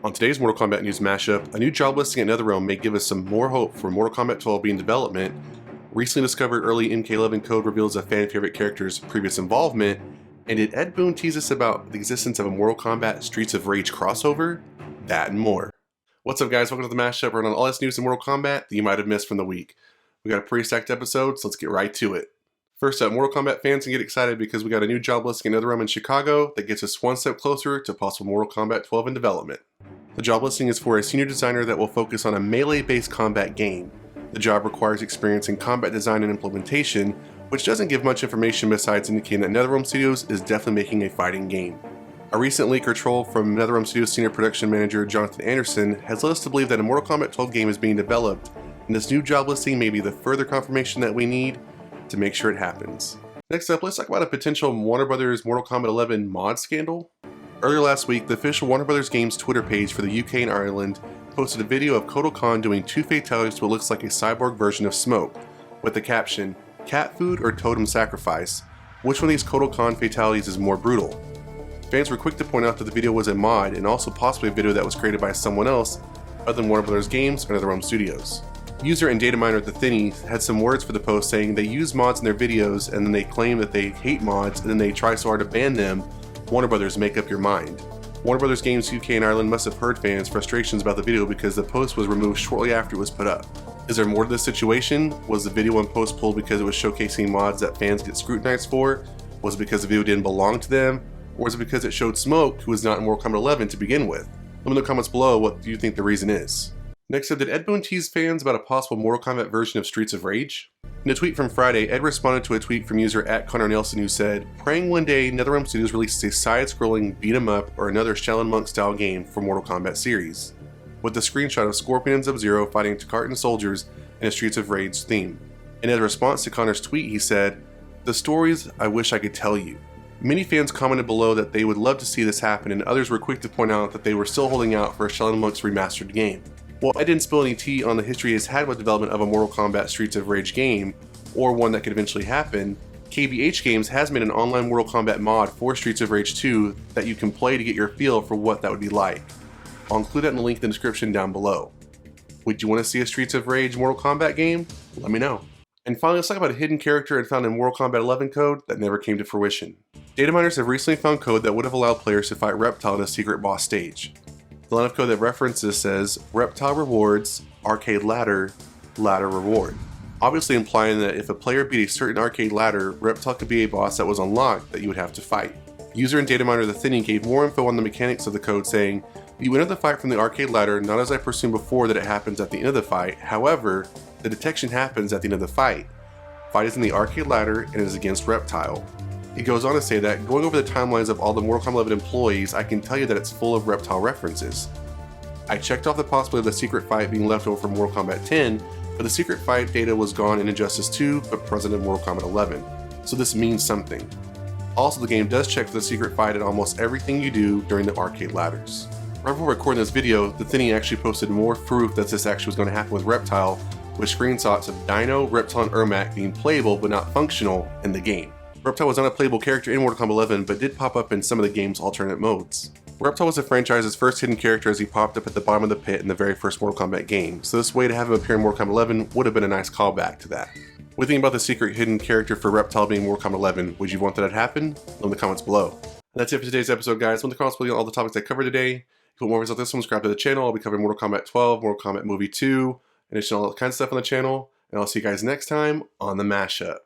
On today's Mortal Kombat News mashup, a new job listing at NetherRealm may give us some more hope for Mortal Kombat 12 being in development. Recently discovered early MK11 code reveals a fan favorite character's previous involvement, and did Ed Boon tease us about the existence of a Mortal Kombat Streets of Rage crossover? That and more. What's up guys, welcome to the mashup. We're on all this news in Mortal Kombat that you might have missed from the week. We got a pretty stacked episode, so let's get right to it. First up, Mortal Kombat fans can get excited because we got a new job listing at NetherRealm in Chicago that gets us one step closer to possible Mortal Kombat 12 in development. The job listing is for a senior designer that will focus on a melee-based combat game. The job requires experience in combat design and implementation, which doesn't give much information besides indicating that NetherRealm Studios is definitely making a fighting game. A recent leak or troll from NetherRealm Studios senior production manager Jonathan Anderson has led us to believe that a Mortal Kombat 12 game is being developed, and this new job listing may be the further confirmation that we need to make sure it happens. Next up, let's talk about a potential Warner Bros. Mortal Kombat 11 mod scandal. Earlier last week, the official Warner Bros. Games Twitter page for the UK and Ireland posted a video of Kotal Khan doing two fatalities to what looks like a cyborg version of Smoke, with the caption, "Cat food or totem sacrifice? Which one of these Kotal Khan fatalities is more brutal?" Fans were quick to point out that the video was a mod and also possibly a video that was created by someone else other than Warner Bros. Games or NetherRealm Studios. User and data miner The Thinny had some words for the post saying they use mods in their videos and then they claim that they hate mods and then they try so hard to ban them. Warner Brothers, make up your mind. Warner Brothers Games UK and Ireland must have heard fans' frustrations about the video because the post was removed shortly after it was put up. Is there more to this situation? Was the video and post pulled because it was showcasing mods that fans get scrutinized for? Was it because the video didn't belong to them? Or was it because it showed Smoke, who was not in Mortal Kombat 11 to begin with? Let me know in the comments below what you think the reason is. Next up, did Ed Boon tease fans about a possible Mortal Kombat version of Streets of Rage? In a tweet from Friday, Ed responded to a tweet from user @ConnorNelson who said, "Praying one day NetherRealm Studios releases a side-scrolling beat-em-up or another Shaolin Monk style game for Mortal Kombat series," with a screenshot of Scorpion and Sub-Zero fighting Takartan soldiers in a Streets of Rage theme. In a response to Connor's tweet, he said, "The stories I wish I could tell you." Many fans commented below that they would love to see this happen, and others were quick to point out that they were still holding out for a Shaolin Monks remastered game. While Ed didn't spill any tea on the history he's had with development of a Mortal Kombat Streets of Rage game, or one that could eventually happen, KBH Games has made an online Mortal Kombat mod for Streets of Rage 2 that you can play to get your feel for what that would be like. I'll include that in the link in the description down below. Would you want to see a Streets of Rage Mortal Kombat game? Let me know. And finally, let's talk about a hidden character found in Mortal Kombat 11 code that never came to fruition. Data miners have recently found code that would have allowed players to fight Reptile in a secret boss stage. The line of code that references says, "Reptile rewards, arcade ladder, ladder reward." Obviously implying that if a player beat a certain arcade ladder, Reptile could be a boss that was unlocked that you would have to fight. User and data miner The Thinny gave more info on the mechanics of the code saying, "You enter the fight from the arcade ladder not as I presumed before that it happens at the end of the fight, however, the detection happens at the end of the fight. Fight is in the arcade ladder and it is against Reptile." It goes on to say that, "Going over the timelines of all the Mortal Kombat 11 employees, I can tell you that it's full of Reptile references. I checked off the possibility of the secret fight being left over from Mortal Kombat 10, but the secret fight data was gone in Injustice 2, but present in Mortal Kombat 11. So this means something." Also, the game does check for the secret fight at almost everything you do during the arcade ladders. Right before recording this video, The Thinny actually posted more proof that this actually was going to happen with Reptile, with screenshots of Dino, Reptile, and Ermac being playable but not functional in the game. Reptile was not a playable character in Mortal Kombat 11, but did pop up in some of the game's alternate modes. Reptile was the franchise's first hidden character as he popped up at the bottom of the pit in the very first Mortal Kombat game, so this way to have him appear in Mortal Kombat 11 would have been a nice callback to that. What do you think about the secret hidden character for Reptile being Mortal Kombat 11? Would you want that to happen? Let me know in the comments below. And that's it for today's episode, guys. Let me know in the comments below all the topics I covered today. If you want more videos like this one, subscribe to the channel. I'll be covering Mortal Kombat 12, Mortal Kombat Movie 2, and all that kind of stuff on the channel. And I'll see you guys next time on the mashup.